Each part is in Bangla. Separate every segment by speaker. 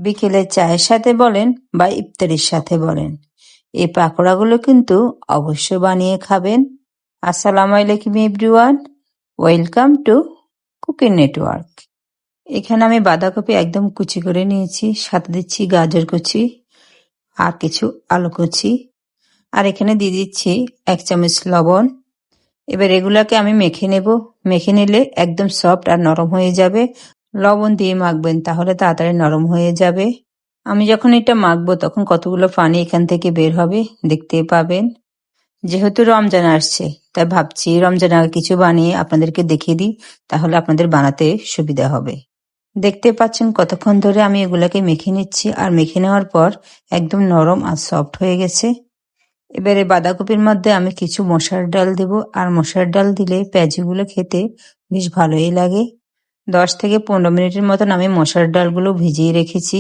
Speaker 1: বিকেলে চায়ের সাথে বলেন বা ইফতারির সাথে বলেন, এই পাকোড়াগুলো কিন্তু অবশ্যই বানিয়ে খাবেন। আসসালামু আলাইকুম everyone, welcome to cooking network. এখানে আমি বাঁধাকপি একদম কুচি করে নিয়েছি, সাথে দিচ্ছি গাজর কুচি আর কিছু আলু কুচি, আর এখানে দিয়ে দিচ্ছি 1 চামচ লবণ। এবার এগুলাকে আমি মেখে নেব। মেখে নিলে একদম সফট আর নরম হয়ে যাবে। লবণ দিয়ে মাখবেন, তাহলে তাড়াতাড়ি নরম হয়ে যাবে। আমি যখন এটা মাখবো তখন কতগুলো পানি এখান থেকে বের হবে দেখতে পাবেন। যেহেতু রমজান আসছে, তাই ভাবছি রমজান আগে কিছু বানিয়ে আপনাদেরকে দেখিয়ে দিই, তাহলে আপনাদের বানাতে সুবিধা হবে। দেখতে পাচ্ছেন কতক্ষণ ধরে আমি এগুলাকে মেখে নিচ্ছি, আর মেখে নেওয়ার পর একদম নরম আর সফট হয়ে গেছে। এবারে বাঁধাকপির মধ্যে আমি কিছু মশার ডাল দেব, আর মশার ডাল দিলে পেঁয়াজিগুলো খেতে বেশ ভালোই লাগে। 10 থেকে 15 মিনিটের মতন আমি মশার ডালগুলো ভিজিয়ে রেখেছি,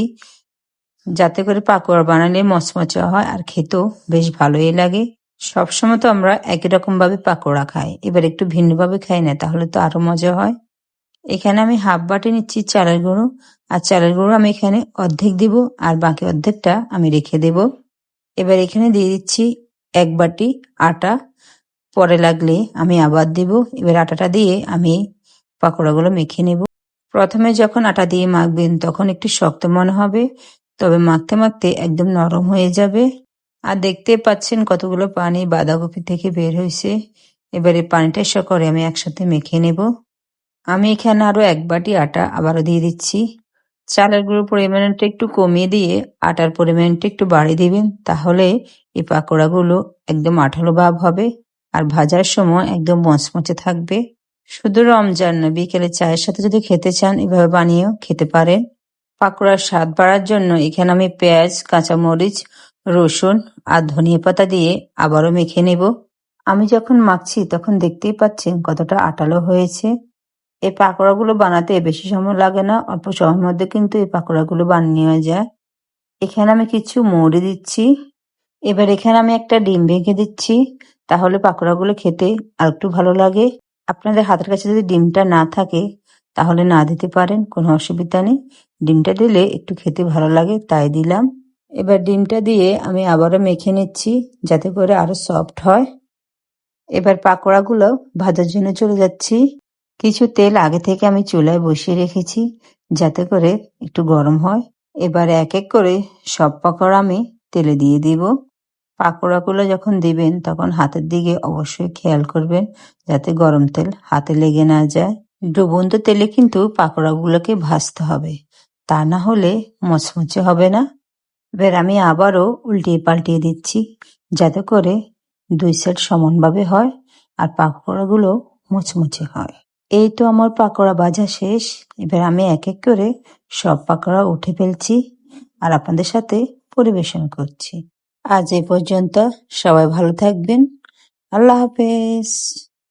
Speaker 1: যাতে করে পাকোড়া বানালে মচমচে হয় আর খেতেও বেশ ভালোই লাগে। সবসময় তো আমরা একই রকম ভাবে পাকোড়া খাই, এবার একটু ভিন্নভাবে খাই না, তাহলে তো আরো মজা হয়। এখানে আমি হাফ বাটি নিচ্ছি চালের গুঁড়ো, আর চালের গুঁড়ো আমি এখানে অর্ধেক দিব, আর বাকি অর্ধেকটা আমি রেখে দেব। এবার এখানে দিয়ে দিচ্ছি 1 বাটি আটা, পরে লাগলে আমি আবার দিব। এবার আটাটা দিয়ে আমি পাকোড়াগুলো মেখে নেব। প্রথমে যখন আটা দিয়ে মাখবেন তখন একটু শক্ত মনে হবে, তবে মাখতে মাখতে একদম নরম হয়ে যাবে। আর দেখতে পাচ্ছেন কতগুলো পানি বাঁধাকপি থেকে বের হয়েছে। এবারে পানিটা করে আমি একসাথে মেখে নেব। আমি এখানে আরো 1 বাটি আটা আবারও দিয়ে দিচ্ছি। চালের গুঁড়োর পরিমাণটা একটু কমিয়ে দিয়ে আটার পরিমাণটা একটু বাড়িয়ে দিবেন, তাহলে এই পাকোড়াগুলো একদম আঠালো ভাব হবে আর ভাজার সময় একদম মচমচে থাকবে। শুধু রমজান না, বিকেলে চায়ের সাথে যদি খেতে চান এভাবে বানিয়েও খেতে পারেন। পাকোড়ার স্বাদ বাড়ার জন্য এখানে আমি পেঁয়াজ, কাঁচামরিচ, রসুন আর ধনিয়া পাতা দিয়ে আবারও মেখে নেব। আমি যখন মাখছি তখন দেখতেই পাচ্ছেন কতটা আটালো হয়েছে। এই পাকোড়াগুলো বানাতে বেশি সময় লাগে না, অল্প সময়ের মধ্যে কিন্তু এই পাকোড়াগুলো বানিয়ে নেওয়া যায়। এখানে আমি কিছু মৌরি দিচ্ছি। এবার এখানে আমি একটা ডিম ভেঙে দিচ্ছি, তাহলে পাকোড়াগুলো খেতে আর একটু ভালো লাগে। আপনাদের হাতের কাছে যদি ডিমটা না থাকে তাহলে না দিতে পারেন, কোনো অসুবিধা নেই। ডিমটা দিলে একটু খেতে ভালো লাগে, তাই দিলাম। এবার ডিমটা দিয়ে আমি আবারও মেখে নিচ্ছি, যাতে করে আরো সফট হয়। এবার পাকোড়াগুলো ভাজার জন্য চলে যাচ্ছি। কিছু তেল আগে থেকে আমি চুলায় বসিয়ে রেখেছি, যাতে করে একটু গরম হয়। এবার এক এক করে সব পাকোড়া আমি তেলে দিয়ে দিব। পাকোড়াগুলো যখন দিবেন তখন হাতের দিকে অবশ্যই খেয়াল করবেন, যাতে গরম তেল হাতে লেগে না যায়। ডুবন্ত তেলে কিন্তু পাকোড়াগুলোকে ভাজতে হবে, তা না হলে মচমচে হবে না। এবার আমি আবারও উল্টিয়ে পাল্টিয়ে দিচ্ছি, যাতে করে 2 সাইড সমানভাবে হয় আর পাকোড়াগুলো মুচমুচে হয়। এই তো আমার পাকোড়া ভাজা শেষ। এবার আমি এক এক করে সব পাকোড়া উঠে ফেলছি আর আপনাদের সাথে পরিবেশন করছি। আজ এ পর্যন্ত, সবাই ভালো থাকবেন। আল্লাহ হাফেজ।